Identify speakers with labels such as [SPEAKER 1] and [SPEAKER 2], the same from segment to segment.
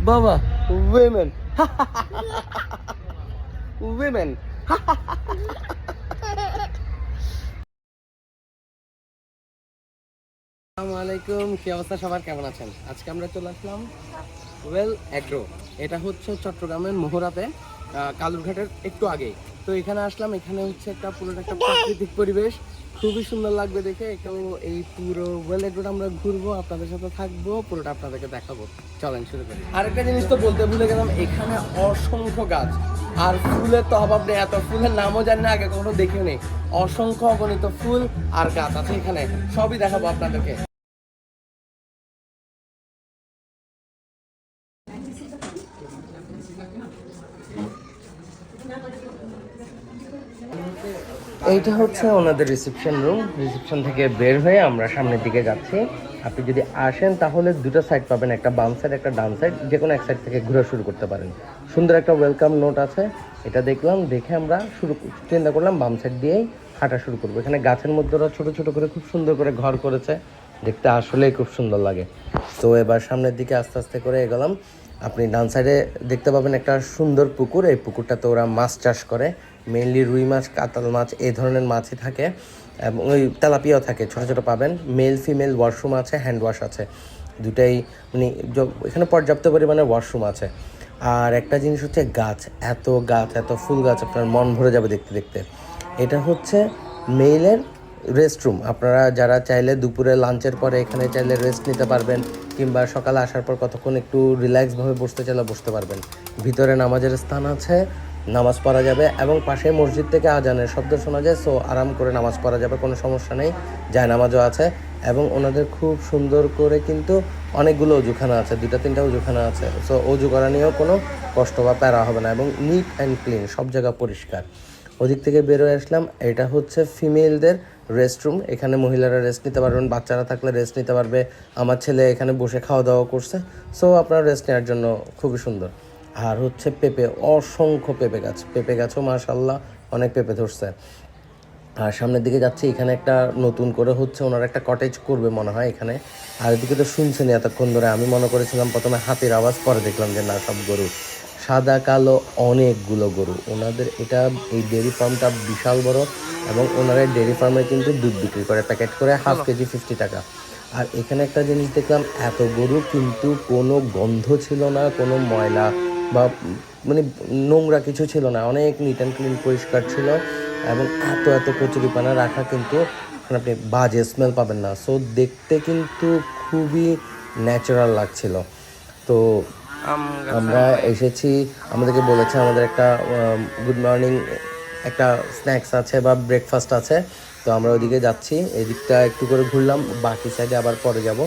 [SPEAKER 1] বাবা women women. আসসালামু আলাইকুম, কি অবস্থা সবার, কেমন আছেন? আজকে আমরা চলে আসলাম ওয়েল অ্যাগ্রো। এটা হচ্ছে চট্টগ্রামের মোহরাতে, কালুরঘাটের একটু আগেই। তো এখানে আসলাম, এখানে হচ্ছে একটা পুরোটা একটা প্রাকৃতিক পরিবেশ, খুবই সুন্দর লাগবে দেখে। তো এই পুরো ওয়েল অ্যাগ্রোটা আমরা ঘুরবো, আপনাদের সাথে থাকবো, পুরোটা আপনাদেরকে দেখাবো। চলেন শুরু করি। আরেকটা জিনিস তো বলতে ভুলে গেলাম, এখানে অসংখ্য গাছ, আর ফুলের তো অভাব নেই। এত ফুলের নামও জানি না, আগে কখনো দেখিও নেই। অসংখ্য অগণিত ফুল আর গাছ আছে এখানে, সবই দেখাবো আপনাদেরকে। এইটা হচ্ছে ওনাদের রিসেপশন রুম। রিসেপশন থেকে বের হয়ে আমরা সামনের দিকে যাচ্ছি। আপনি যদি আসেন তাহলে দুটো সাইড পাবেন, একটা বাম সাইড একটা ডান সাইড, যে কোনো এক সাইড থেকে ঘোরা শুরু করতে পারেন। সুন্দর একটা ওয়েলকাম নোট আছে, এটা দেখলাম, দেখে আমরা চিন্তা করলাম বাম সাইড দিয়েই হাঁটা শুরু করবো। এখানে গাছের মধ্যে ওরা ছোটো ছোটো করে খুব সুন্দর করে ঘর করেছে, দেখতে আসলেই খুব সুন্দর লাগে। তো এবার সামনের দিকে আস্তে আস্তে করে এগোলাম। আপনি ডান সাইডে দেখতে পাবেন একটা সুন্দর পুকুর। এই পুকুরটাতে ওরা মাছ চাষ করে, মেইনলি রুই মাছ, কাতাল মাছ, এই ধরনের মাছই থাকে, এবং ওই তেলাপিয়াও থাকে, ছোটো ছোটো পাবেন। মেল ফিমেল ওয়াশরুম আছে, হ্যান্ড ওয়াশ আছে, দুটাই। মানে এখানে পর্যাপ্ত পরিমাণে ওয়াশরুম আছে। আর একটা জিনিস হচ্ছে গাছ, এত ফুল গাছ, আপনার মন ভরে যাবে দেখতে দেখতে। এটা হচ্ছে মেইলের রেস্টরুম। আপনারা যারা চাইলে দুপুরে লাঞ্চের পরে এখানে চাইলে রেস্ট নিতে পারবেন, কিংবা সকালে আসার পর কতক্ষণ একটু রিল্যাক্সভাবে বসতে চাইলে বসতে পারবেন। ভিতরে নামাজের স্থান আছে, নামাজ পড়া যাবে, এবং পাশে মসজিদ থেকে আজানের শব্দ শোনা যায়, সো আরাম করে নামাজ পড়া যাবে, কোনো সমস্যা নেই। যায় নামাজও আছে, এবং ওনাদের খুব সুন্দর করে কিন্তু অনেকগুলো অজুখানা আছে, 2-3টা অজুখানা আছে। সো অজু করা নিয়েও কোনো কষ্ট বা প্যারা হবে না, এবং নিট অ্যান্ড ক্লিন, সব জায়গা পরিষ্কার। ওদিক থেকে বেরোয় আসলাম। এটা হচ্ছে ফিমেলদের রেস্টরুম, এখানে মহিলারা রেস্ট নিতে পারবেন, বাচ্চারা থাকলে রেস্ট নিতে পারবে। আমার ছেলে এখানে বসে খাওয়া দাওয়া করছে, সো আপনার রেস্ট নেওয়ার জন্য খুবই সুন্দর। আর হচ্ছে পেঁপে, অসংখ্য পেঁপে গাছও মাশাআল্লাহ অনেক পেঁপে ধরছে। আর সামনের দিকে যাচ্ছি, এখানে একটা নতুন করে হচ্ছে ওনারা একটা কটেজ করবে মনে হয় এখানে। আর এদিকে তো শুনছেন এতক্ষণ ধরে, আমি মনে করেছিলাম প্রথমে হাতির আওয়াজ, পরে দেখলাম যে না, সব গরু, সাদা কালো অনেকগুলো গরু। ওনাদের এটা এই ডেয়ারি ফার্মটা বিশাল বড়, এবং ওনারা ডেয়ারি ফার্মে কিন্তু দুধ বিক্রি করে প্যাকেট করে, হাফ কেজি 50 টাকা। আর এখানে একটা জিনিস দেখলাম, এত গরু কিন্তু কোনো গন্ধ ছিল না, কোনো ময়লা বা মানে নোংরা কিছু ছিল না, অনেক নিট অ্যান্ড ক্লিন, পরিষ্কার ছিল। এবং এত কচুরিপানা রাখা, কিন্তু আপনি বাজে স্মেল পাবেন না। সো দেখতে কিন্তু খুবই ন্যাচারাল লাগছিল। তো আমরা এসেছি, আমাদেরকে বলেছে আমাদের একটা গুড মর্নিং একটা স্ন্যাক্স আছে বা ব্রেকফাস্ট আছে। তো আমরা ওইদিকে যাচ্ছি, এদিকটা একটু করে ঘুরলাম, বাকি সাইডে আবার পরে যাব।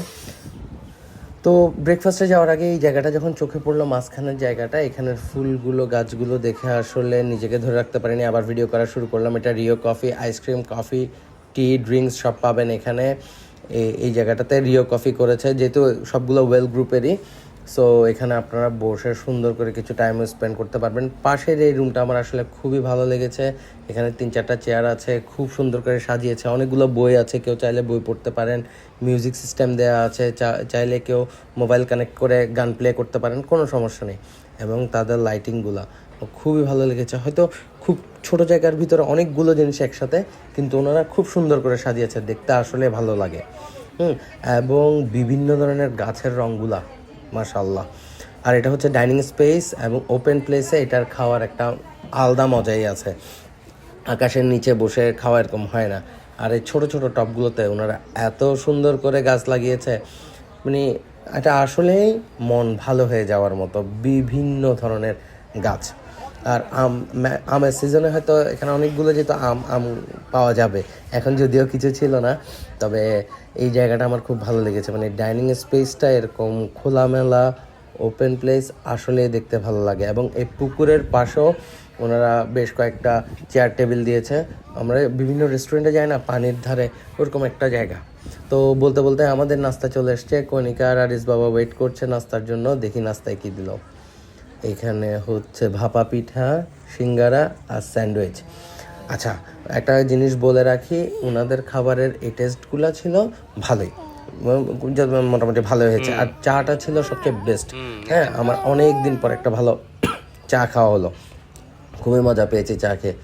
[SPEAKER 1] তো ব্রেকফাস্টে যাওয়ার আগে এই জায়গাটা যখন চোখে পড়লো, মাঝখানের জায়গাটা, এখানের ফুলগুলো, গাছগুলো দেখে আসলে নিজেকে ধরে রাখতে পারিনি, আবার ভিডিও করা শুরু করলাম। এটা রিও কফি, আইসক্রিম, কফি, টি, ড্রিঙ্কস সব পাবেন এখানে। এই জায়গাটাতে রিও কফি করেছে, যেহেতু সবগুলো ওয়েল গ্রুপেরই। সো এখানে আপনারা বসে সুন্দর করে কিছু টাইম স্পেন্ড করতে পারবেন। পাশের এই রুমটা আমার আসলে খুবই ভালো লেগেছে। এখানে 3-4টা চেয়ার আছে, খুব সুন্দর করে সাজিয়েছে, অনেকগুলো বই আছে, কেউ চাইলে বই পড়তে পারেন। মিউজিক সিস্টেম দেওয়া আছে, চাইলে কেউ মোবাইল কানেক্ট করে গান প্লে করতে পারেন, কোনো সমস্যা নেই। এবং তাদের লাইটিংগুলো খুবই ভালো লেগেছে। হয়তো খুব ছোট জায়গার ভিতরে অনেকগুলো জিনিস একসাথে, কিন্তু ওনারা খুব সুন্দর করে সাজিয়েছে, দেখতে আসলে ভালো লাগে। এবং বিভিন্ন ধরনের গাছের রঙগুলা মাশাআল্লাহ। আর এটা হচ্ছে ডাইনিং স্পেস, এবং ওপেন প্লেসে এটার খাওয়ার একটা আলাদা মজাই আছে। আকাশের নিচে বসে খাওয়া এরকম হয় না। আর এই ছোটো ছোটো টবগুলোতে ওনারা এত সুন্দর করে গাছ লাগিয়েছে, মানে এটা আসলেই মন ভালো হয়ে যাওয়ার মতো, বিভিন্ন ধরনের গাছ। আর আমের সিজনে হয়তো এখানে অনেকগুলো যেহেতু আম পাওয়া যাবে, এখন যদিও কিছু ছিল না, তবে এই জায়গাটা আমার খুব ভালো লেগেছে। মানে ডাইনিং স্পেসটা এরকম খোলামেলা ওপেন প্লেস, আসলে দেখতে ভালো লাগে। এবং এই পুকুরের পাশেও ওনারা বেশ কয়েকটা চেয়ার টেবিল দিয়েছে। আমরা বিভিন্ন রেস্টুরেন্টে যাই না, পানির ধারে, ওরকম একটা জায়গা। তো বলতে বলতে আমাদের নাস্তা চলে এসছে, কনিকা আর আরিস বাবা ওয়েট করছে নাস্তার জন্য। দেখি নাস্তায় কী দিল। এখানে হচ্ছে ভাপা পিঠা, সিঙ্গারা আর স্যান্ডউইচ। আচ্ছা, একটা জিনিস বলে রাখি, ওনাদের খাবারের এই টেস্টগুলো ছিল ভালোই, মোটামুটি ভালো হয়েছে। আর চাটা ছিল সবচেয়ে বেস্ট। হ্যাঁ, আমার অনেক দিন পর একটা ভালো চা খাওয়া হলো, খুবই মজা পেয়েছি চা খেয়ে।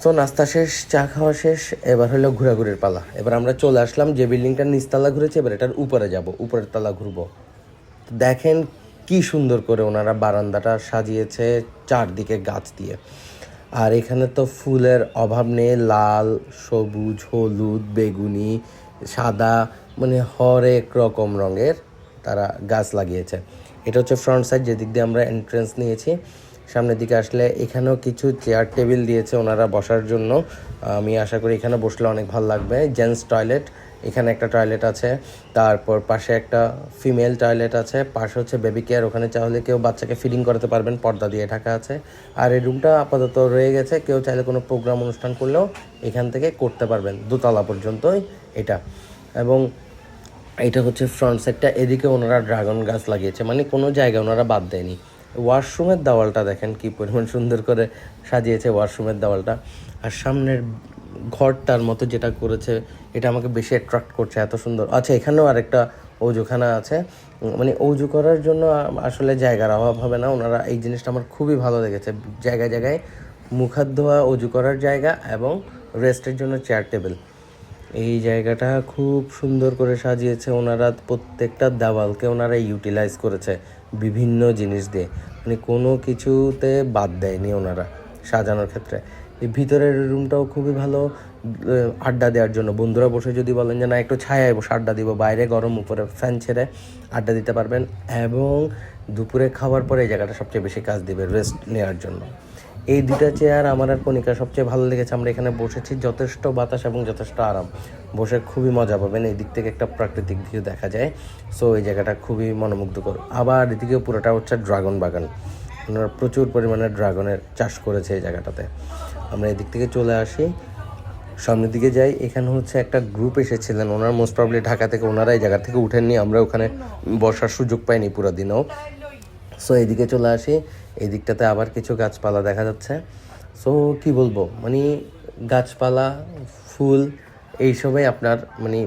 [SPEAKER 1] তো নাস্তা শেষ, চা খাওয়া শেষ, এবার হলো ঘোরাঘুরির পালা। এবার আমরা চলে আসলাম, যে বিল্ডিংটার নিচতলা ঘুরেছি এবার এটার উপরে যাব, উপরের তলা ঘুরবো। দেখেন কি সুন্দর করে ওনারা বারান্দাটা সাজিয়েছে চারদিকে গাছ দিয়ে। আর এখানে তো ফুলের অভাব নেই, লাল, সবুজ, হলুদ, বেগুনি, সাদা, মানে হরেক রকম রঙের তারা গাছ লাগিয়েছে। এটা হচ্ছে ফ্রন্ট সাইড, যেদিক দিয়ে আমরা এন্ট্রেন্স নিয়েছি। সামনের দিকে আসলে এখানেও কিছু চেয়ার টেবিল দিয়েছে ওনারা বসার জন্য। আমি আশা করি এখানে বসলে অনেক ভালো লাগবে। জেন্টস টয়লেট, এখানে একটা টয়লেট আছে, তারপর পাশে একটা ফিমেল টয়লেট আছে, পাশে হচ্ছে বেবি কেয়ার, ওখানে চাইলে কেউ বাচ্চাকে ফিডিং করাতে পারবেন, পর্দা দিয়ে ঢাকা আছে। আর এই রুমটা আপাতত রয়ে গেছে, কেউ চাইলে কোনো প্রোগ্রাম অনুষ্ঠান করলেও এখান থেকে করতে পারবেন, দোতলা পর্যন্তই এটা। এবং এটা হচ্ছে ফ্রন্ট সাইডটা, এদিকে ওনারা ড্রাগন গাছ লাগিয়েছে, মানে কোনো জায়গায় ওনারা বাদ দেয়নি। ওয়াশরুমের দেওয়ালটা দেখেন কি পরিমাণ সুন্দর করে সাজিয়েছে ওয়াশরুমের দেওয়ালটা। আর সামনের ঘরটার মতো যেটা করেছে এটা আমাকে বেশি অ্যাট্রাক্ট করছে, এত সুন্দর। আচ্ছা, এখানেও আরেকটা অজুখানা আছে, মানে অজু করার জন্য আসলে জায়গার অভাব হবে না। ওনারা এই জিনিসটা আমার খুবই ভালো লেগেছে, জায়গায় জায়গায় মুখ হাত ধোয়া, অজু করার জায়গা এবং রেস্টের জন্য চেয়ার টেবিল। এই জায়গাটা খুব সুন্দর করে সাজিয়েছে ওনারা, প্রত্যেকটা দেওয়ালকে ওনারা ইউটিলাইজ করেছে বিভিন্ন জিনিস দিয়ে, মানে কোনো কিছুতে বাদ দেয়নি ওনারা সাজানোর ক্ষেত্রে। এই ভিতরের রুমটাও খুবই ভালো, আড্ডা দেওয়ার জন্য বন্ধুরা বসে যদি বলেন যে না একটু ছায়ায় বসে আড্ডা দিব, বাইরে গরম, উপরে ফ্যান ছেড়ে আড্ডা দিতে পারবেন। এবং দুপুরে খাওয়ার পরে এই জায়গাটা সবচেয়ে বেশি কাজ দিবে রেস্ট নেওয়ার জন্য। এই দুটা চেয়ার আমার আর কণিকা সবচেয়ে ভালো লেগেছে। আমরা এখানে বসেছি, যথেষ্ট বাতাস এবং যথেষ্ট আরাম, বসে খুবই মজা পাবেন। এই দিক থেকে একটা প্রাকৃতিক ভিউ দেখা যায়, সো এই জায়গাটা খুবই মনোমুগ্ধকর। আবার এদিকে পুরোটা হচ্ছে ড্রাগন বাগান, ওনারা প্রচুর পরিমাণে ড্রাগনের চাষ করেছে এই জায়গাটাতে। আমরা এদিক থেকে চলে আসি, সামনের দিকে যাই। এখানে হচ্ছে একটা গ্রুপ এসেছিলেন, ওনার মোস্ট প্রবলি ঢাকা থেকে, ওনারা এই জায়গা থেকে উঠেননি, আমরা ওখানে বসার সুযোগ পাইনি পুরো দিনও। সো এইদিকে চলে আসি, এই দিকটাতে আবার কিছু গাছপালা দেখা যাচ্ছে। সো কি বলবো, মানে গাছপালা, ফুল, এইসবই আপনার মানে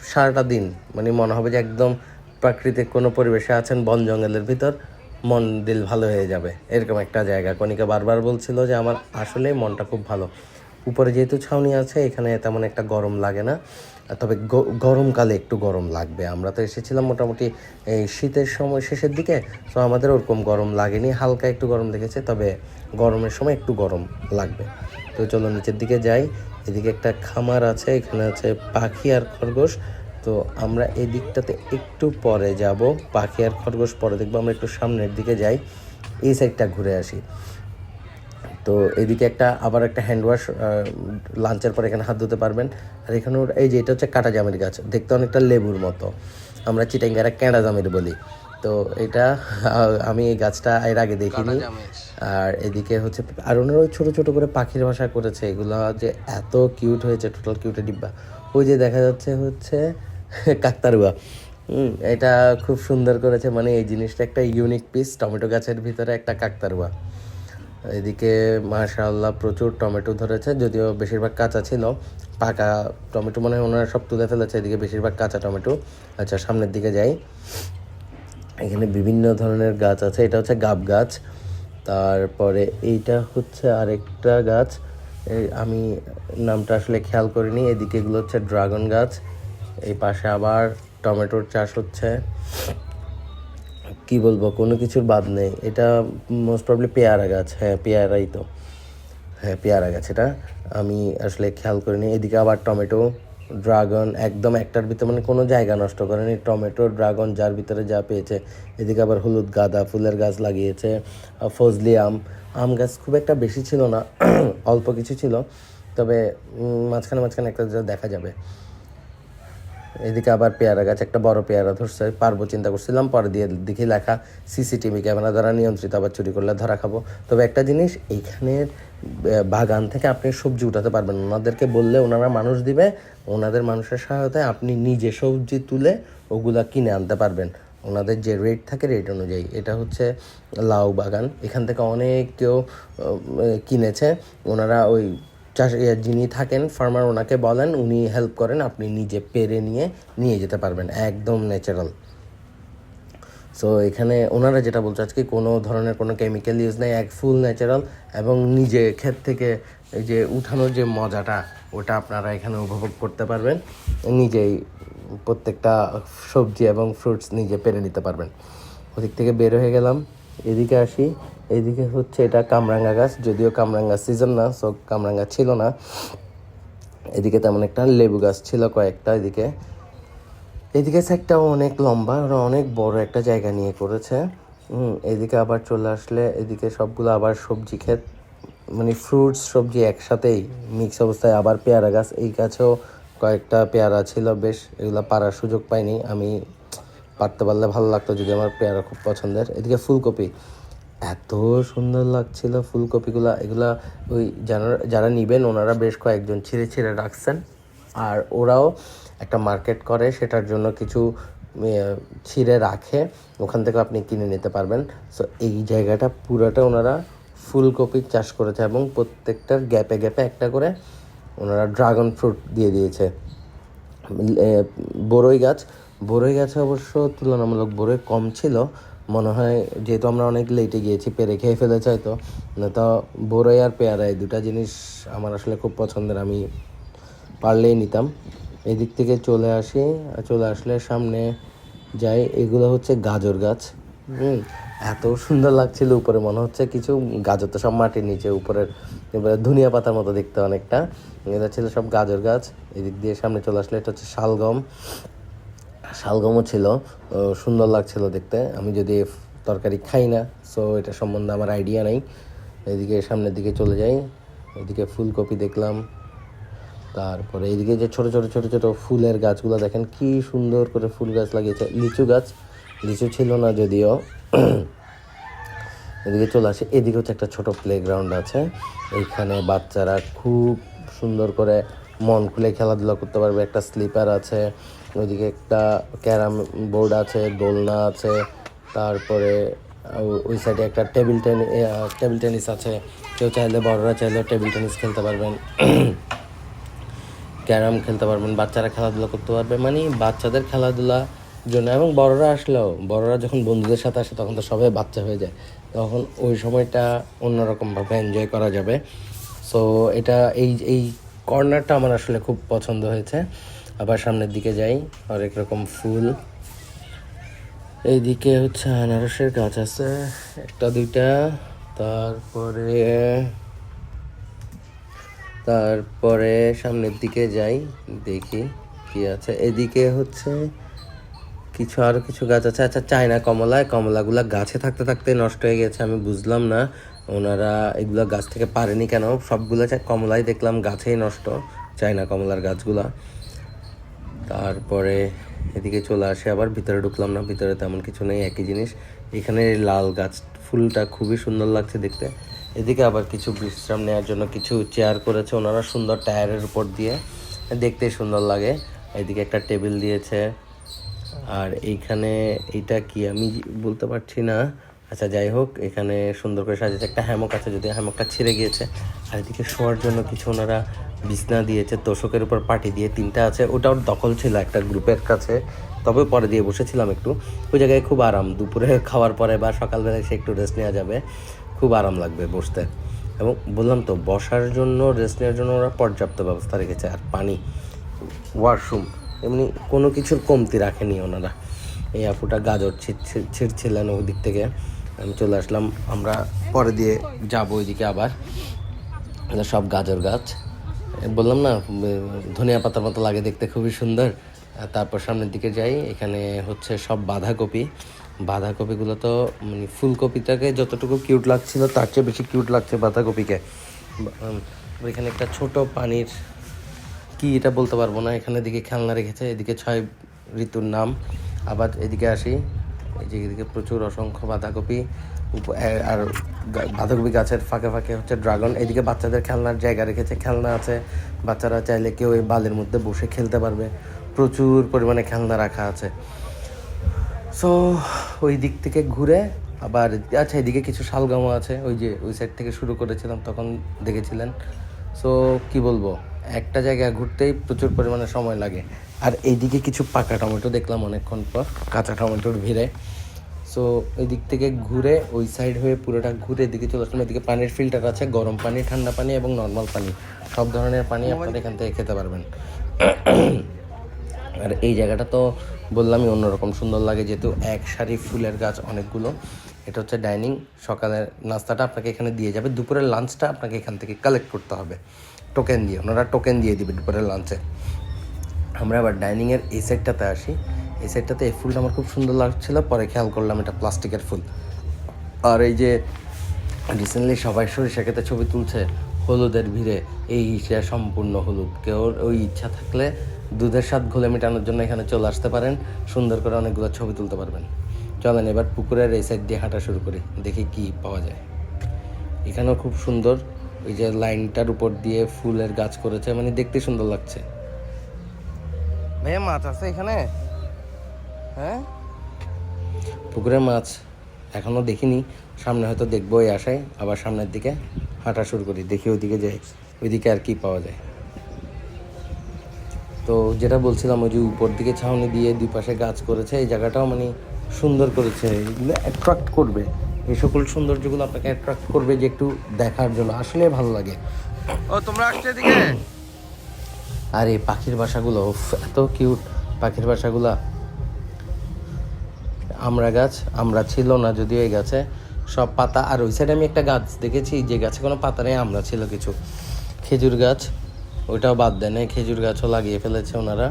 [SPEAKER 1] সারাটা দিন মানে মনে হবে যে একদম প্রাকৃতিক কোনো পরিবেশে আছেন, বন জঙ্গলের ভিতর, মন দিল ভালো হয়ে যাবে, এরকম একটা জায়গা। কণিকা বারবার বলছিল যে আমার আসলে মনটা খুব ভালো। উপরে যেহেতু ছাউনি আছে, এখানে তেমন একটা গরম লাগে না, তবে গরমকালে একটু গরম লাগবে। আমরা তো এসেছিলাম মোটামুটি এই শীতের সময় শেষের দিকে, তো আমাদের ওরকম গরম লাগেনি, হালকা একটু গরম লেগেছে, তবে গরমের সময় একটু গরম লাগবে। তো চলো নিচের দিকে যাই। এদিকে একটা খামার আছে, এখানে আছে পাখি আর খরগোশ। তো আমরা এই দিকটাতে একটু পরে যাব, পাখি আর খরগোশ পরে দেখবো। আমরা একটু সামনের দিকে যাই, এই সাইডটা ঘুরে আসি। তো এদিকে আবার একটা হ্যান্ড ওয়াশ, লাঞ্চের পর এখানে হাত ধুতে পারবেন। আর এখানে এই যে এটা হচ্ছে কাটা জামের গাছ, দেখতে অনেকটা লেবুর মতো, আমরা চিটাঙ্গারা ক্যাঁড়া জামের বলি। তো এটা আমি এই গাছটা এর আগে দেখিনি। আর এদিকে হচ্ছে আর ওনারা ওই ছোটো ছোটো করে পাখির বাসা করেছে, এগুলো যে এত কিউট হয়েছে, টোটাল কিউটের ডিব্বা। ওই যে দেখা যাচ্ছে হচ্ছে কাকতারুয়া, এটা খুব সুন্দর করেছে, মানে এই জিনিসটা একটা ইউনিক পিস, টমেটো গাছের ভিতরে একটা কাকতারুয়া। এদিকে মাশাআল্লাহ প্রচুর টমেটো ধরেছে, যদিও বেশিরভাগ কাঁচা ছিল, পাকা টমেটো মনে হয় ওনারা সব তুলে ফেলেছে, এদিকে বেশিরভাগ কাঁচা টমেটো। আচ্ছা, সামনের দিকে যাই, এখানে বিভিন্ন ধরনের গাছ আছে, এটা হচ্ছে গাব গাছ, তারপরে এইটা হচ্ছে আরেকটা গাছ, আমি নামটা আসলে খেয়াল করিনি। এদিকে এগুলো হচ্ছে ড্রাগন গাছ, এই পাশে আবার টমেটোর চাষ হচ্ছে। কি বলবো, কোনো কিছুর বাদ নেই। এটা মোস্ট প্রবলি পেয়ারা গাছ, হ্যাঁ পেয়ারাই তো, হ্যাঁ পেয়ারা গাছ, এটা আমি আসলে খেয়াল করিনি। এদিকে আবার টমেটো, ড্রাগন, একদম একটার ভিতরে মানে কোনো জায়গা নষ্ট করেনি, টমেটো, ড্রাগন, যার ভিতরে যা পেয়েছে। এদিকে আবার হলুদ গাঁদা ফুলের গাছ লাগিয়েছে, ফজলি আম গাছ খুব একটা বেশি ছিল না, অল্প কিছু ছিল, তবে মাঝখানে মাঝখানে একটা দেখা যাবে। এদিকে আবার পেয়ারা গাছ, একটা বড় পেয়ারা ধরছে, পারবো চিন্তা করছিলাম, পরে দিয়ে দেখি লেখা সিসিটিভি ক্যামেরা দ্বারা নিয়ন্ত্রিত, আবার চুরি করলে ধরা খাবো। তবে একটা জিনিস, এইখানের বাগান থেকে আপনি সবজি উঠাতে পারবেন, ওনাদেরকে বললে ওনারা মানুষ দিবে, ওনাদের মানুষের সহায়তায় আপনি নিজে সবজি তুলে ওগুলা কিনে আনতে পারবেন, ওনাদের যে রেট থাকে রেট অনুযায়ী। এটা হচ্ছে লাউ বাগান, এখান থেকে অনেক কেউ কিনেছে, ওনারা ওই যিনি থাকেন ফার্মার, ওনাকে বলেন, উনি হেল্প করেন, আপনি নিজে পেরে নিয়ে যেতে পারবেন, একদম ন্যাচারাল। সো এখানে ওনারা যেটা বলছে আজকে কোনো ধরনের কোনো কেমিক্যাল ইউজ নেই, এক ফুল ন্যাচারাল, এবং নিজে ক্ষেত থেকে এই যে উঠানোর যে মজাটা ওটা আপনারা এখানে উপভোগ করতে পারবেন, নিজেই প্রত্যেকটা সবজি এবং ফ্রুটস নিজে পেরে নিতে পারবেন। ওদিক থেকে বের হয়ে গেলাম, এদিকে আসি। এদিকে হচ্ছে এটা কামরাঙ্গা গাছ, যদিও কামরাঙ্গা সিজন না, সো কামরাঙ্গা ছিল না। এদিকে তেমন একটা লেবু গাছ ছিল কয়েকটা। এদিকে সাইডটাও অনেক লম্বা, ওরা অনেক বড় একটা জায়গা নিয়ে করেছে। এদিকে আবার চলে আসলে এদিকে সবগুলো আবার সবজি ক্ষেত, মানে ফ্রুটস সবজি একসাথেই মিক্স অবস্থায়। আবার পেয়ারা গাছ, এই গাছেও কয়েকটা পেয়ারা ছিল, বেশ এগুলো পারার সুযোগ পাইনি, আমি পারতে পারলে ভালো লাগতো, যদি আমার পেয়ারা খুব পছন্দের। এদিকে ফুলকপি, এত সুন্দর লাগছিল ফুলকপিগুলা। এগুলা ওই যারা নিবেন ওনারা বেশ কয়েকজন ছিঁড়ে রাখছেন, আর ওরাও একটা মার্কেট করে, সেটার জন্য কিছু ছিঁড়ে রাখে, ওখান থেকে আপনি কিনে নিতে পারবেন। সো এই জায়গাটা পুরোটা ওনারা ফুলকপির চাষ করেছে, এবং প্রত্যেকটার গ্যাপে গ্যাপে একটা করে ওনারা ড্রাগন ফ্রুট দিয়ে দিয়েছে। বড়ই গাছে অবশ্য তুলনামূলক বড়ই কম ছিল মনে হয়, যেহেতু আমরা অনেক লেটে গিয়েছি, পেরে খেয়ে ফেলেছে হয়তো, না তো বড়ই আর পেয়ারা এই দুটা জিনিস আমার আসলে খুব পছন্দের, আমি পারলেই নিতাম। এদিক থেকে চলে আসলে সামনে যাই, এগুলো হচ্ছে গাজর গাছ। এত সুন্দর লাগছিল, উপরে মনে হচ্ছে কিছু গাজর তো সব মাটির নিচে, উপরের ধনিয়া পাতার মতো দেখতে অনেকটা, এটা ছিল সব গাজর গাছ। এদিক দিয়ে সামনে চলে আসলে এটা হচ্ছে শালগমও ছিল, সুন্দর লাগছিল দেখতে। আমি যদি তরকারি খাই না, সো এটা সম্বন্ধে আমার আইডিয়া নেই। এদিকে সামনের দিকে চলে যাই, এদিকে ফুলকপি দেখলাম। তারপরে এইদিকে যে ছোট ছোট ছোট ছোট ফুলের গাছগুলো দেখেন কি সুন্দর করে ফুল গাছ লাগিয়েছে। লিচু ছিল না যদিও। এদিকে চলে আসে, এদিকে হচ্ছে একটা ছোট প্লেগ্রাউন্ড আছে, এইখানে বাচ্চারা খুব সুন্দর করে মন খুলে খেলাধুলা করতে পারবে। একটা স্লিপার আছে, ওইদিকে একটা ক্যারাম বোর্ড আছে, দোলনা আছে, তারপরে ওই সাইডে একটা টেবিল টেনিস আছে, কেউ চাইলে, বড়রা চাইলেও টেবিল টেনিস খেলতে পারবেন, ক্যারাম খেলতে পারবেন, বাচ্চারা খেলাধুলা করতে পারবে, মানে বাচ্চাদের খেলাধুলা জন্য। এবং বড়রা যখন বন্ধুদের সাথে আসে তখন তো সবাই বাচ্চা হয়ে যায়, তখন ওই সময়টা অন্যরকমভাবে এনজয় করা যাবে। সো এটা এই কর্নারটা আমার আসলে খুব পছন্দ হয়েছে। আবার সামনের দিকে যাই, হরেক রকম ফুল। এইদিকে হচ্ছে আনারসের গাছ আছে একটা দুইটা, তারপরে সামনের দিকে যাই, দেখি কি আছে। এদিকে হচ্ছে আরো কিছু গাছ আছে। আচ্ছা, কমলাগুলা গাছে থাকতে থাকতে নষ্ট হয়ে গেছে, আমি বুঝলাম না ওনারা এগুলা গাছ থেকে পারেনি কেন। সবগুলো কমলাই দেখলাম গাছেই নষ্ট, চায়না কমলার গাছগুলা। তারপরে এদিকে চলে আসে, আবার ভিতরে ঢুকলাম না, ভিতরে তেমন কিছু নেই, একই জিনিস। এখানে লাল গাছ ফুলটা খুবই সুন্দর লাগছে দেখতে। এদিকে আবার কিছু বিশ্রাম নেওয়ার জন্য কিছু চেয়ার করেছে ওনারা, সুন্দর টায়ারের উপর দিয়ে, দেখতে সুন্দর লাগে। এদিকে একটা টেবিল দিয়েছে, আর এইখানে এইটা কি আমি বলতে পারছি না। আচ্ছা, যাই হোক, এখানে সুন্দর করে সাজিয়েছে, একটা হ্যামক আছে, যদি হ্যামকটা ছিঁড়ে গিয়েছে। আর এদিকে শোয়ার জন্য কিছু ওনারা বিছনা দিয়েছে, তোষকের উপর পাটি দিয়ে 3টা আছে। ওটাও দখল ছিল একটা গ্রুপের কাছে, তবে পরে দিয়ে বসেছিলাম একটু। ওই জায়গায় খুব আরাম, দুপুরে খাওয়ার পরে বা সকালবেলায় এসে একটু রেস্ট নেওয়া যাবে, খুব আরাম লাগবে বসতে। এবং বললাম তো, বসার জন্য, রেস্ট নেওয়ার জন্য ওরা পর্যাপ্ত ব্যবস্থা রেখেছে। আর পানি, ওয়াশরুম, এমনি কোনো কিছুর কমতি রাখেনি ওনারা। এই আপুটা গাজর ছিঁড়ছিলেন ওই দিক থেকে, আমি চলে আসলাম। আমরা পরে দিয়ে যাবো ওইদিকে আবার, সব গাজর গাছ। বললাম না, ধনিয়া পাতার মতো লাগে দেখতে, খুবই সুন্দর। তারপর সামনের দিকে যাই, এখানে হচ্ছে সব বাঁধাকপিগুলো তো মানে ফুলকপিটাকে যতটুকু কিউট লাগছিল তার চেয়ে বেশি কিউট লাগছে বাঁধাকপিকে। এখানে একটা ছোট পানির কি এটা বলতে পারবো না, এখানে দিকে খেলনা রেখেছে। এদিকে 6 ঋতুর নাম। আবার এদিকে আসি, এদিকে প্রচুর অসংখ্য বাঁধাকপি, আর বাঁধাকপি গাছের ফাঁকে ফাঁকে হচ্ছে ড্রাগন। এদিকে বাচ্চাদের খেলনার জায়গা রেখেছে, খেলনা আছে, বাচ্চারা চাইলে কেউ এই বালের মধ্যে বসে খেলতে পারবে, প্রচুর পরিমাণে খেলনা রাখা আছে। সো ওই দিক থেকে ঘুরে আবার, আচ্ছা, এদিকে কিছু শালগমও আছে, ওই সাইড থেকে শুরু করেছিলাম তখন দেখেছিলেন। সো কি বলবো, একটা জায়গায় ঘুরতেই প্রচুর পরিমাণে সময় লাগে। আর এইদিকে কিছু পাকা টমেটো দেখলাম অনেকক্ষণ পর, কাঁচা টমেটোর ভিড়ে। সো এই দিক থেকে ঘুরে ওই সাইড হয়ে পুরোটা ঘুরে এদিকে চলে আসলাম। এদিকে পানির ফিল্টার আছে, গরম পানি, ঠান্ডা পানি এবং নর্মাল পানি, সব ধরনের পানি আপনারা এখান থেকে খেতে পারবেন। আর এই জায়গাটা তো বললামই অন্যরকম সুন্দর লাগে, যেহেতু এক সারি ফুলের গাছ অনেকগুলো। এটা হচ্ছে ডাইনিং। সকালের নাস্তাটা আপনাকে এখানে দিয়ে যাবে, দুপুরের লাঞ্চটা আপনাকে এখান থেকে কালেক্ট করতে হবে টোকেন দিয়ে, ওনারা টোকেন দিয়ে দিবে দুপুরের লাঞ্চে। আমরা আবার ডাইনিংয়ের এই সাইডটাতে আসি। এই সাইডটাতে এই ফুলটা আমার খুব সুন্দর লাগছিল, পরে খেয়াল করলাম এটা প্লাস্টিকের ফুল। আর এই যে রিসেন্টলি সবাই সরিষা ক্ষেতে ছবি তুলছে হলুদের ভিড়ে, এই হিসেবে সম্পূর্ণ হলুদ। কেউ ওই ইচ্ছা থাকলে দুধের স্বাদ ঘোলে মেটানোর জন্য এখানে চলে আসতে পারেন, সুন্দর করে অনেকগুলো ছবি তুলতে পারবেন। চলেন এবার পুকুরের এই সাইড দিয়ে হাঁটা শুরু করি, দেখি কি পাওয়া যায়। এখানেও খুব সুন্দর, ওই যে লাইনটার উপর দিয়ে ফুলের গাছ করেছে, মানে দেখতে সুন্দর লাগছে। ভাইয়া মাছ আছে এখানে? হ্যাঁ, পুকুরে মাছ এখনও দেখিনি, সামনে হয়তো দেখবো এই আশায়। আবার সামনের দিকে হাঁটা শুরু করি, দেখি ওইদিকে যাই, ওইদিকে আর কি পাওয়া যায়। তো যেটা বলছিলাম, ওই যে উপর দিকে ছাউনি দিয়ে দুই পাশে গাছ করেছে, এই জায়গাটাও মানে সুন্দর করেছে। এগুলো অ্যাট্রাক্ট করবে, এই সকল সৌন্দর্যগুলো আপনাকে অ্যাট্রাক্ট করবে যে একটু দেখার জন্য, আসলে ভালো লাগে। ও তোমরা আসছো এদিকে? আর এই পাখির বাসাগুলো এত কিউট, পাখির বাসাগুলা। আমরা গাছ, আমরা ছিল না যদিও এই গাছে, সব পাতা। আর ওই সাইডে আমি একটা গাছ দেখেছি যে গাছে কোনো পাতা নেই, আমরা ছিল কিছু। খেজুর গাছ, ওইটাও বাদ দেয় নাই, খেজুর গাছও লাগিয়ে ফেলেছে ওনারা।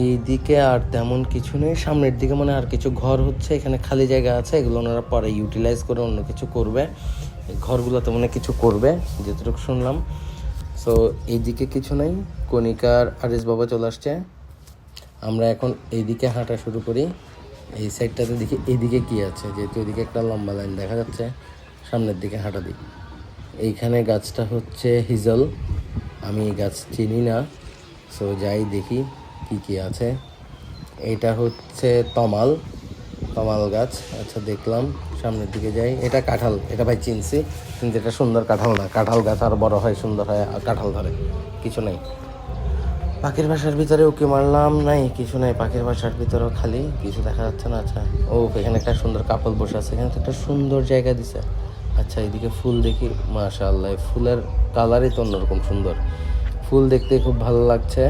[SPEAKER 1] এই দিকে আর তেমন কিছু নেই, সামনের দিকে মানে আর কিছু ঘর হচ্ছে, এখানে খালি জায়গা আছে, এগুলো ওনারা পরে ইউটিলাইজ করে অন্য কিছু করবে। এই ঘরগুলোতে মনে কিছু করবে যেটুকু শুনলাম। সো এইদিকে কিছু নেই, কণিকার আরিস বাবা চলে আসছে। আমরা এখন এইদিকে হাঁটা শুরু করি। এই সাইডটাতে দেখি এইদিকে কি আছে, যেহেতু এদিকে একটা লম্বা লাইন দেখা যাচ্ছে, সামনের দিকে হাঁটা দিই। এইখানে গাছটা হচ্ছে হিজল, আমি এই গাছ চিনি না, সো যাই দেখি কি কি আছে। এটা হচ্ছে তমাল, তমাল গাছ। আচ্ছা দেখলাম, সামনের দিকে যাই। এটা কাঁঠাল, এটা ভাই চিনছি, কিন্তু এটা সুন্দর কাঁঠাল না। কাঁঠাল গাছ আর বড় হয়, সুন্দর হয়, আর কাঁঠাল ধরে কিছু নেই। পাখির বাসার ভিতরে ওকে মারলাম, নাই কিছু নাই। পাখির বাসার ভিতরেও খালি, কিছু দেখা যাচ্ছে না। আচ্ছা ও এখানে একটা সুন্দর কাপল বসে আছে, এখানে তো একটা সুন্দর জায়গা দিছে। আচ্ছা এদিকে ফুল দেখি, মাশাআল্লাহ ফুলের কালারই তো অন্যরকম সুন্দর, ফুল দেখতে খুব ভালো লাগছে।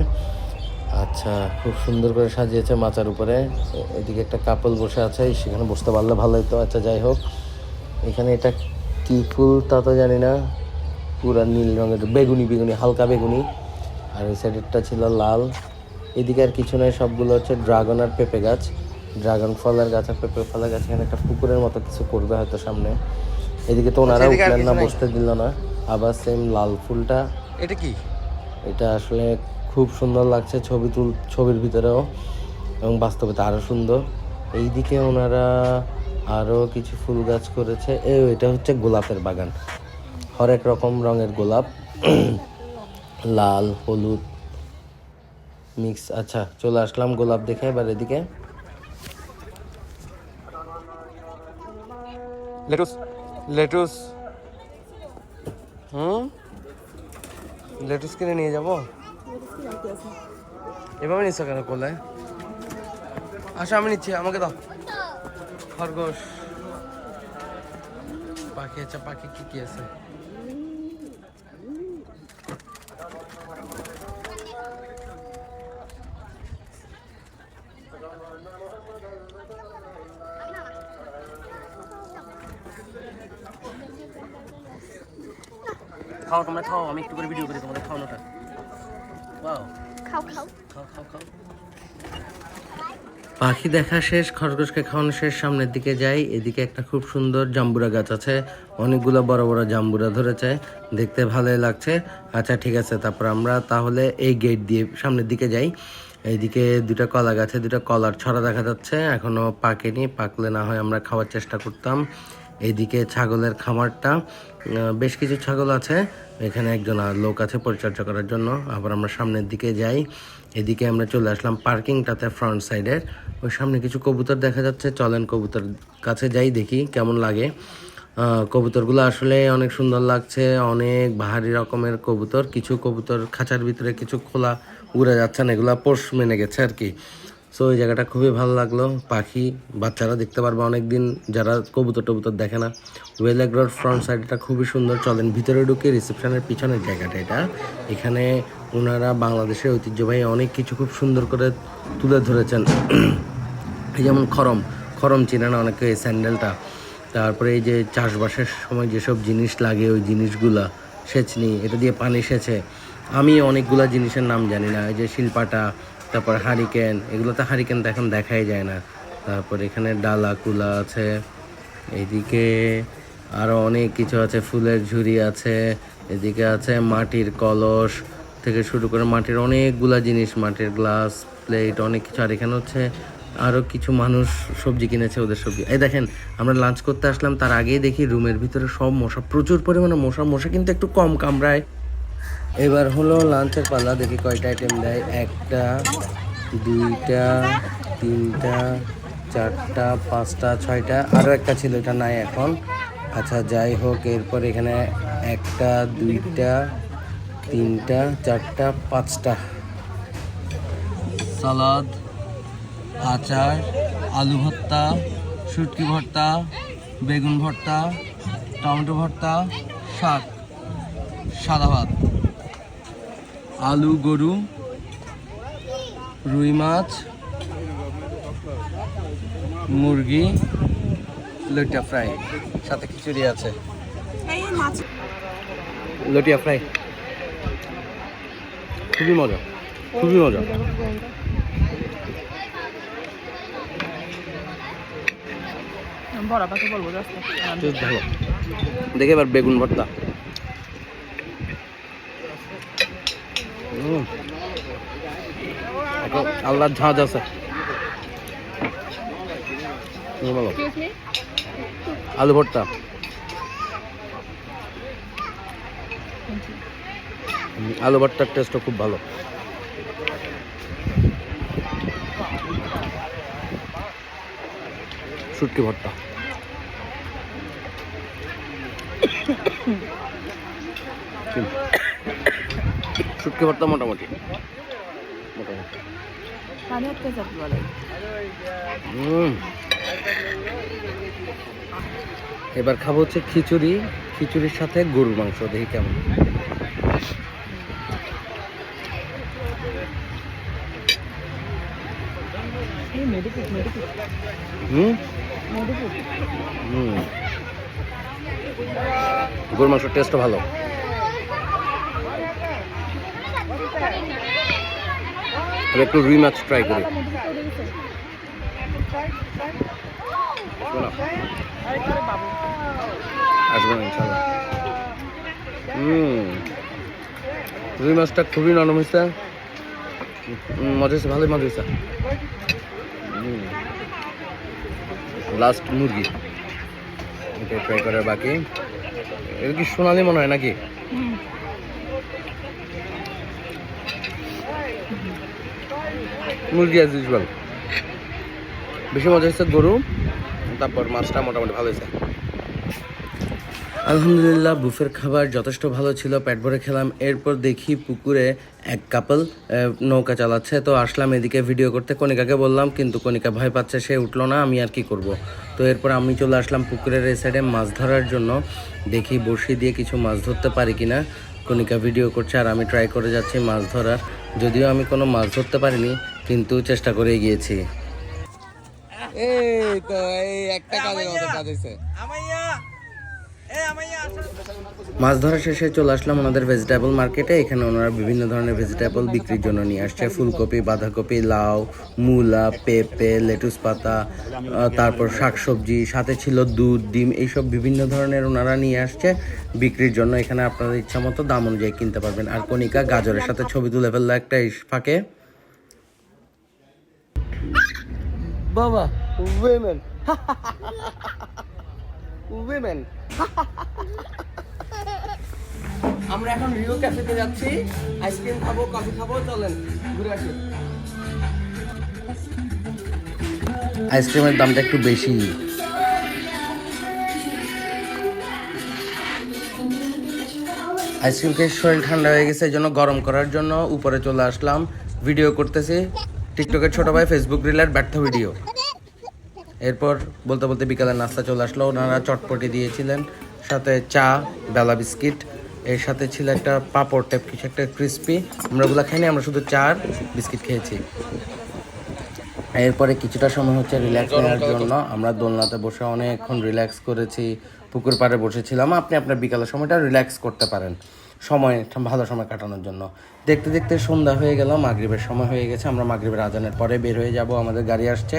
[SPEAKER 1] আচ্ছা খুব সুন্দর করে সাজিয়েছে মাচার উপরে। এদিকে একটা কাপল বসে আছে, সেখানে বসতে পারলে ভালো হতো। আচ্ছা যাই হোক, এখানে এটা কি ফুল তা তো জানি না, পুরা নীল রঙের, বেগুনি বেগুনি, হালকা বেগুনি। আর ওই সাইডেরটা ছিল লাল। এদিকে আর কিছু নয়, সবগুলো হচ্ছে ড্রাগন আর পেঁপে গাছ, ড্রাগন ফলের গাছ আর পেঁপে ফলের গাছ। এখানে একটা পুকুরের মতো কিছু করবে হয়তো সামনে। এদিকে তো ওনারা উঠলেন না, বসতে দিল না। আবার সেম লাল ফুলটা, এটা কি? এটা আসলে খুব সুন্দর লাগছে ছবির ভিতরেও, এবং বাস্তবে তো আরও সুন্দর। এইদিকে ওনারা আরও কিছু ফুল গাছ করেছে। এটা হচ্ছে গোলাপের বাগান, হরেক রকম রঙের গোলাপ, লাল হলুদ মিক্স। আচ্ছা চলে আসলাম গোলাপ দেখে। এবার এদিকে লেটুস, লেটুস, লেটুস কিনে নিয়ে যাবো। এভাবে নিচ্ছ কেন কোলে? আচ্ছা আমি নিচ্ছি, আমাকে দাও। খরগোশ, পাখি। আচ্ছা পাখি কি কি আছে? খাও তোমরা, খাও, আমি একটু করে ভিডিও করি তোমাদের খাওয়ানোটা। ওয়াও, খাও খাও খাও খাও খাও। পাখি দেখা শেষ, খরগোশকে খাওয়ানো শেষ, সামনের দিকে যাই। এদিকে একটা খুব সুন্দর জাম্বুরা গাছ আছে, অনেকগুলো বড় বড় জাম্বুরা ধরেছে, দেখতে ভালোই লাগছে। আচ্ছা ঠিক আছে, তারপর আমরা তাহলে এই গেট দিয়ে সামনের দিকে যাই। এইদিকে দুটো কলা গাছে দুটো কলার ছড়া দেখা যাচ্ছে, এখনও পাকেনি, পাকলে না হয় আমরা খাওয়ার চেষ্টা করতাম। এইদিকে ছাগলের খামারটা, বেশ কিছু ছাগল আছে, এখানে একজন লোক আছে পরিচর্যা করার জন্য। আবার আমরা সামনের দিকে যাই। এদিকে আমরা চলে আসলাম পার্কিংটাতে, ফ্রন্ট সাইডের ওই সামনে কিছু কবুতর দেখা যাচ্ছে। চলেন কবুতর কাছে যাই, দেখি কেমন লাগে। কবুতরগুলো আসলে অনেক সুন্দর লাগছে, অনেক ভারী রকমের কবুতর। কিছু কবুতর খাঁচার ভিতরে, কিছু খোলা উড়ে যাচ্ছে না, এগুলো পোষ মেনে গেছে আর কি। সো ওই জায়গাটা খুবই ভালো লাগলো। পাখি বাচ্চারা দেখতে পারবে অনেক দিন, যারা কবুতর টবুতর দেখে না। ওয়েল এগ্রোর ফ্রন্ট সাইডটা খুবই সুন্দর। চলেন ভিতরে ঢুকে, রিসেপশনের পিছনের জায়গাটা এটা। এখানে ওনারা বাংলাদেশের ঐতিহ্যবাহী অনেক কিছু খুব সুন্দর করে তুলে ধরেছেন। এই যেমন খরম চিনে না অনেকে, এই স্যান্ডেলটা। তারপরে এই যে চাষবাসের সময় যেসব জিনিস লাগে ওই জিনিসগুলা, সেচনি, এটা দিয়ে পানি সেচে। আমি অনেকগুলা জিনিসের নাম জানি না, এই যে শিলপাটা, তারপর হারিকেন, এগুলো তো হারিকেন তো এখন দেখাই যায় না। তারপর এখানে ডালা কুলা আছে, এইদিকে আরও অনেক কিছু আছে, ফুলের ঝুড়ি আছে, এদিকে আছে মাটির কলস থেকে শুরু করে মাটির অনেকগুলা জিনিস, মাটির গ্লাস, প্লেট, অনেক কিছু। আর এখানে হচ্ছে আরও কিছু মানুষ সবজি কিনেছে, ওদের সবজি। এই দেখেন, আমরা লাঞ্চ করতে আসলাম, তার আগেই দেখি রুমের ভিতরে সব মশা, প্রচুর পরিমাণে মশা কিন্তু একটু কম কামড়ায়। এবার হলো লাঞ্চের পালা, দেখি কয়টা আইটেম দেয়। 1টা 2টা 3টা 4টা 5টা 6টা, আরও একটা ছিল, এটা নাই এখন। আচ্ছা যাই হোক, এরপর এখানে 1টা 2টা 3টা 4টা 5টা সালাদ, আচার, আলু ভর্তা, শুটকি ভর্তা, বেগুন ভর্তা, টমেটো ভর্তা, শাক, সাদা ভাত, আলু গরু, রুই মাছ, মুরগি, লটিয়া ফ্রাই, সাথে খিচুড়ি আছে। লটিয়া ফ্রাই খুবই মজা, খুবই মজা। ভালো দেখে এবার বেগুন ভর্তা। আল্লাহর ঝাঁজ আছে। ভালো আলু ভর্তা, আলু ভর্তার টেস্টও খুব ভালো। শুটকি ভর্তা, শুটকি ভর্তা মোটামুটি। এবার খাবো হচ্ছে খিচুড়ি, খিচুড়ির সাথে গরুর মাংস, দেখি কেমন। গরুর মাংসের টেস্টও ভালো। একটু রুই মাছ ট্রাই করি। আসবেন ইনশাল্লাহ। রুই মাছটা খুবই নরম হয়েছে, মজা হয়েছে, ভালোই মজা হয়েছে। লাস্ট মুরগি, এটা ট্রাই করার বাকি। এটা কি সোনালি মনে হয় নাকি? মুরগি অ্যাজ ইউজুয়াল। বেশি মজা হয়েছে গরু, তারপর মাছটা মোটামুটি ভালো হয়েছে। আলহামদুলিল্লাহ, বুফের খাবার যথেষ্ট ভালো ছিল, পেট ভরে খেলাম। এরপর দেখি পুকুরে এক কাপল নৌকা চালাচ্ছে, তো আসলাম এদিকে ভিডিও করতে। কণিকাকে বললাম, কিন্তু কণিকা ভয় পাচ্ছে, সে উঠলো না। আমি আর কি করব। তো এরপর আমি চলে আসলাম পুকুরের এই সাইডে মাছ ধরার জন্য। দেখি বড়শি দিয়ে কিছু মাছ ধরতে পারি কিনা। কণিকা ভিডিও করছে আর আমি ট্রাই করে যাচ্ছি মাছ ধরার। যদিও আমি কোনো মাছ ধরতে পারিনি, কিন্তু চেষ্টা করে গিয়েছি। এই তো এই একটা কাজের মতো কাজ হয়েছে। মাছ ধরা শেষে চলে আসলাম ওনাদের ভেজিটেবল মার্কেটে। এখানে ওনারা বিভিন্ন ধরনের ভেজিটেবল বিক্রির জন্য নিয়ে আসছে। ফুলকপি, বাঁধাকপি, লাউ, মূলা, পেঁপে, লেটুস পাতা, তারপর শাকসবজি, সাথে ছিল দুধ, ডিম, এইসব বিভিন্ন ধরনের ওনারা নিয়ে আসছে বিক্রির জন্য। এখানে আপনাদের ইচ্ছা মতো দাম অনুযায়ী কিনতে পারবেন। আর কণিকা গাজরের সাথে ছবি তুলে ফেললো একটা ফাঁকে। বাবা উইমেন উইমেন। আমরা এখন রিও ক্যাফেতে যাচ্ছি, আইসক্রিম খাবো, কফি খাবো, চলেন ঘুরে আসি। আইসক্রিমের দামটা একটু বেশি। আইসক্রিম খেয়ে শরীর ঠান্ডা হয়ে গেছে, এই জন্য গরম করার জন্য উপরে চলে আসলাম, ভিডিও করতেছি। টিকটকের ছোট ভাই ফেসবুক রিলের ব্যর্থ ভিডিও। এরপর বলতে বলতে বিকালের নাস্তা চলে আসলো। ওনারা চটপটি দিয়েছিলেন, সাথে চা, বেলা বিস্কিট, এর সাথে ছিল একটা পাঁপড় টাইপ কিছু একটা ক্রিস্পি। আমরা ওগুলো খাইনি, আমরা শুধু চা আর বিস্কিট খেয়েছি। এরপরে কিছুটা সময় হচ্ছে রিল্যাক্স নেওয়ার জন্য আমরা দোলনাতে বসে অনেকক্ষণ রিল্যাক্স করেছি, পুকুর পাড়ে বসেছিলাম। আপনি আপনার বিকালের সময়টা রিল্যাক্স করতে পারেন, সময় ভালো সময় কাটানোর জন্য। দেখতে দেখতে সন্ধ্যা হয়ে গেল, মাগরিবের সময় হয়ে গেছে। আমরা মাগরিবের আজানের পরে বের হয়ে যাব, আমাদের গাড়ি আসছে।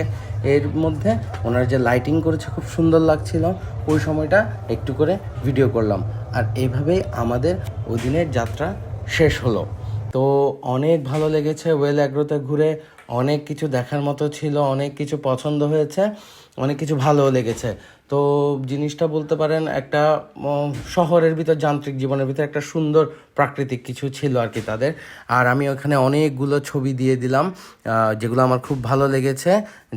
[SPEAKER 1] এর মধ্যে ওনারা যে লাইটিং করেছে খুব সুন্দর লাগছিল, ওই সময়টা একটু করে ভিডিও করলাম। আর এইভাবেই আমাদের ওই দিনের যাত্রা শেষ হলো। তো অনেক ভালো লেগেছে ওয়েল অ্যাগ্রোতে ঘুরে, অনেক কিছু দেখার মতো ছিল, অনেক কিছু পছন্দ হয়েছে, অনেক কিছু ভালোও লেগেছে। তো জিনিসটা বলতে পারেন একটা শহরের ভিতর, যান্ত্রিক জীবনের ভিতর একটা সুন্দর প্রাকৃতিক কিছু ছিল আর কি তাদের। আর আমি ওখানে অনেকগুলো ছবি দিয়ে দিলাম যেগুলো আমার খুব ভালো লেগেছে,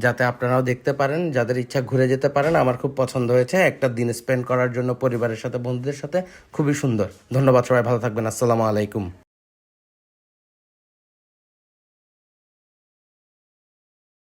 [SPEAKER 1] যাতে আপনারাও দেখতে পারেন, যাদের ইচ্ছা ঘুরে যেতে পারেন। আমার খুব পছন্দ হয়েছে, একটা দিন স্পেন্ড করার জন্য পরিবারের সাথে, বন্ধুদের সাথে খুবই সুন্দর। ধন্যবাদ, সবাই ভালো থাকবেন। আসসালামু আলাইকুম।